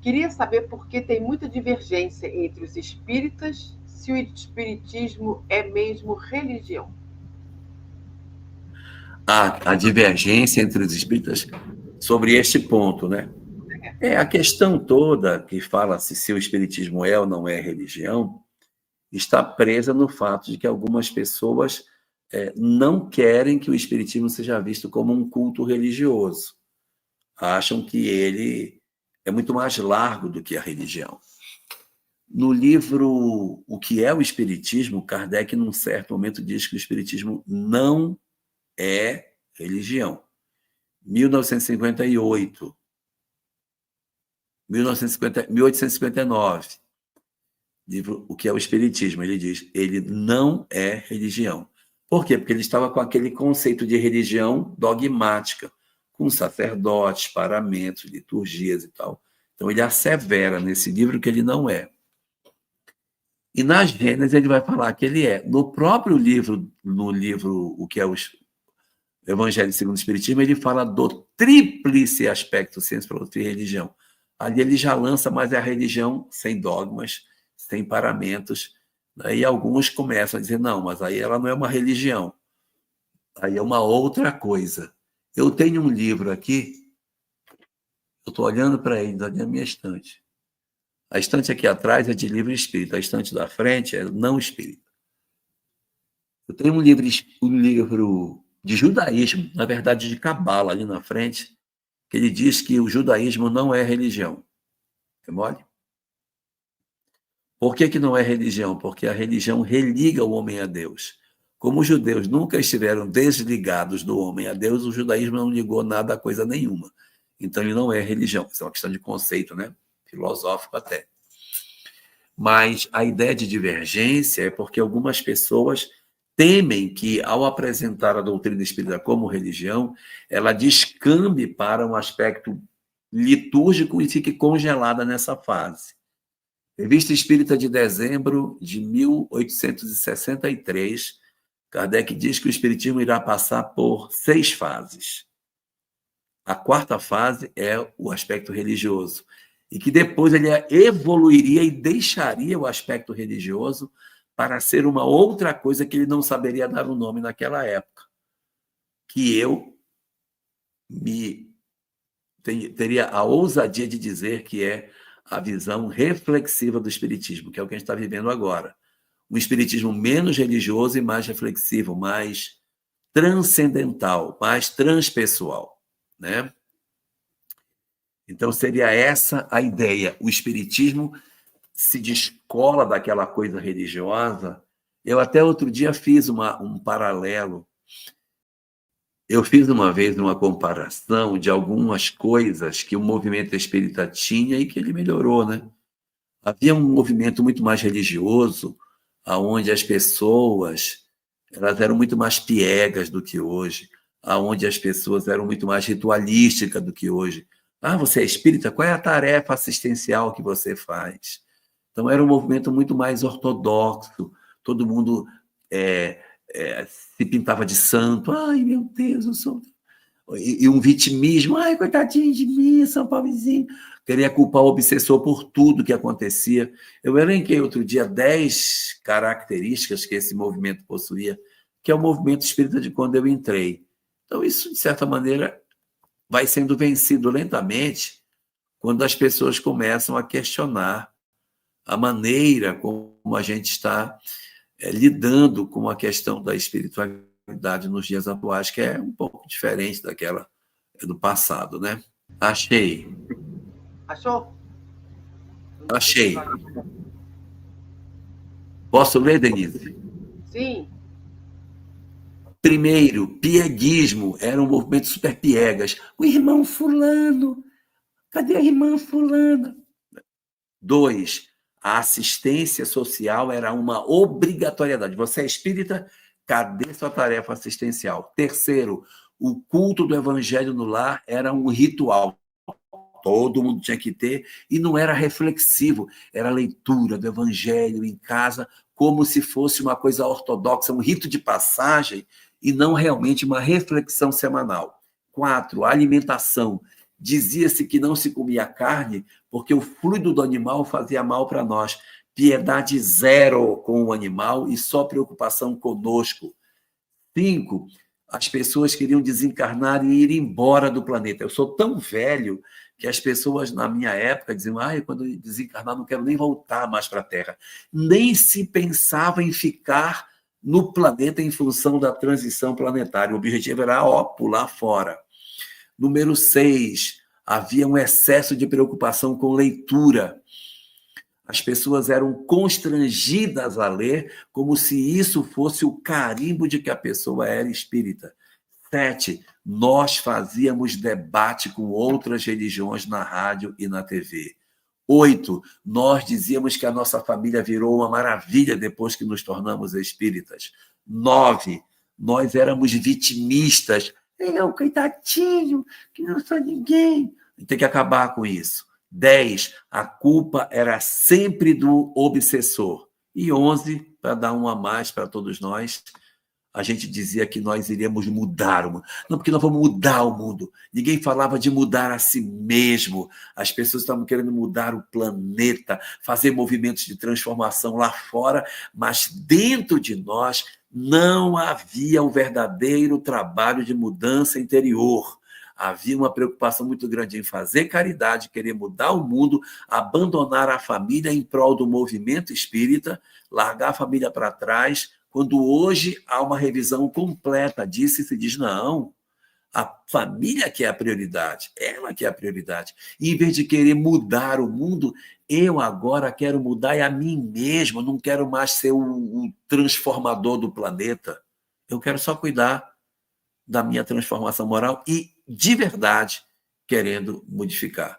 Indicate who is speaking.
Speaker 1: Queria saber por que tem muita divergência entre os espíritas, se o espiritismo é mesmo religião.
Speaker 2: A divergência entre os espíritas sobre este ponto, né? A questão toda que fala se o espiritismo é ou não é religião está presa no fato de que algumas pessoas não querem que o espiritismo seja visto como um culto religioso. Acham que ele é muito mais largo do que a religião. No livro O que é o Espiritismo, Kardec, num certo momento, diz que o espiritismo não é religião. 1859. 1859. Livro O que é o Espiritismo, ele diz, ele não é religião. Por quê? Porque ele estava com aquele conceito de religião dogmática, com sacerdotes, paramentos, liturgias e tal. Então, ele assevera nesse livro que ele não é. E na Gênesis ele vai falar que ele é. No próprio livro, no livro O que é o Evangelho segundo o Espiritismo, ele fala do tríplice aspecto ciência, filosofia e religião. Ali ele já lança mais a religião sem dogmas, sem paramentos, né? E alguns começam a dizer, não, mas aí ela não é uma religião, aí é uma outra coisa. Eu tenho um livro aqui, eu estou olhando para ele, na minha estante. A estante aqui atrás é de livro espírita, a estante da frente é não espírita. Eu tenho um livro de judaísmo, na verdade de cabala ali na frente, que ele diz que o judaísmo não é religião. É mole? Por que não é religião? Porque a religião religa o homem a Deus. Como os judeus nunca estiveram desligados do homem a Deus, o judaísmo não ligou nada a coisa nenhuma. Então ele não é religião. Isso é uma questão de conceito, né? Filosófico até. Mas a ideia de divergência é porque algumas pessoas temem que, ao apresentar a doutrina espírita como religião, ela descambe para um aspecto litúrgico e fique congelada nessa fase. Revista Espírita de dezembro de 1863, Kardec diz que o espiritismo irá passar por 6 fases. A 4ª fase é o aspecto religioso, e que depois ele evoluiria e deixaria o aspecto religioso para ser uma outra coisa que ele não saberia dar o nome naquela época, que eu teria a ousadia de dizer que é a visão reflexiva do espiritismo, que é o que a gente está vivendo agora. Um espiritismo menos religioso e mais reflexivo, mais transcendental, mais transpessoal, né? Então, seria essa a ideia. O espiritismo se descola daquela coisa religiosa. Eu até outro dia fiz um paralelo. Eu fiz uma vez uma comparação de algumas coisas que o movimento espírita tinha e que ele melhorou, né? Havia um movimento muito mais religioso, onde as pessoas elas eram muito mais piegas do que hoje, onde as pessoas eram muito mais ritualísticas do que hoje. Você é espírita? Qual é a tarefa assistencial que você faz? Então, era um movimento muito mais ortodoxo, todo mundo se pintava de santo. Ai, meu Deus, eu sou... E um vitimismo. Ai, coitadinho de mim, São Paulozinho. Queria culpar o obsessor por tudo que acontecia. Eu elenquei outro dia 10 características que esse movimento possuía, que é o movimento espírita de quando eu entrei. Então, isso, de certa maneira, vai sendo vencido lentamente quando as pessoas começam a questionar a maneira como a gente está lidando com a questão da espiritualidade nos dias atuais, que é um pouco diferente daquela do passado, né? Achei.
Speaker 1: Achou?
Speaker 2: Achei. Posso ler, Denise?
Speaker 1: Sim.
Speaker 2: Primeiro, pieguismo, era um movimento super piegas. O irmão fulano, cadê a irmã fulana? 2, a assistência social era uma obrigatoriedade. Você é espírita, cadê sua tarefa assistencial? Terceiro, o culto do evangelho no lar era um ritual. Todo mundo tinha que ter, e não era reflexivo, era leitura do evangelho em casa, como se fosse uma coisa ortodoxa, um rito de passagem, e não realmente uma reflexão semanal. 4, a alimentação. Dizia-se que não se comia carne porque o fluido do animal fazia mal para nós. Piedade zero com o animal e só preocupação conosco. 5, as pessoas queriam desencarnar e ir embora do planeta. Eu sou tão velho que as pessoas, na minha época, diziam: quando eu desencarnar, não quero nem voltar mais para a Terra. Nem se pensava em ficar no planeta em função da transição planetária. O objetivo era, pular fora. Número 6, havia um excesso de preocupação com leitura. As pessoas eram constrangidas a ler como se isso fosse o carimbo de que a pessoa era espírita. 7, nós fazíamos debate com outras religiões na rádio e na TV. 8, nós dizíamos que a nossa família virou uma maravilha depois que nos tornamos espíritas. 9, nós éramos vitimistas. Eu, coitadinho, que não sou ninguém. Tem que acabar com isso. 10, a culpa era sempre do obsessor. E 11, para dar um a mais para todos nós, a gente dizia que nós iríamos mudar o mundo. Não, porque nós vamos mudar o mundo. Ninguém falava de mudar a si mesmo. As pessoas estavam querendo mudar o planeta, fazer movimentos de transformação lá fora, mas dentro de nós não havia o verdadeiro trabalho de mudança interior. Havia uma preocupação muito grande em fazer caridade, querer mudar o mundo, abandonar a família em prol do movimento espírita, largar a família para trás, quando hoje há uma revisão completa disso e se diz: não, a família que é a prioridade, ela que é a prioridade. E em vez de querer mudar o mundo, eu agora quero mudar a mim mesmo, não quero mais ser o transformador do planeta. Eu quero só cuidar da minha transformação moral e, de verdade, querendo modificar.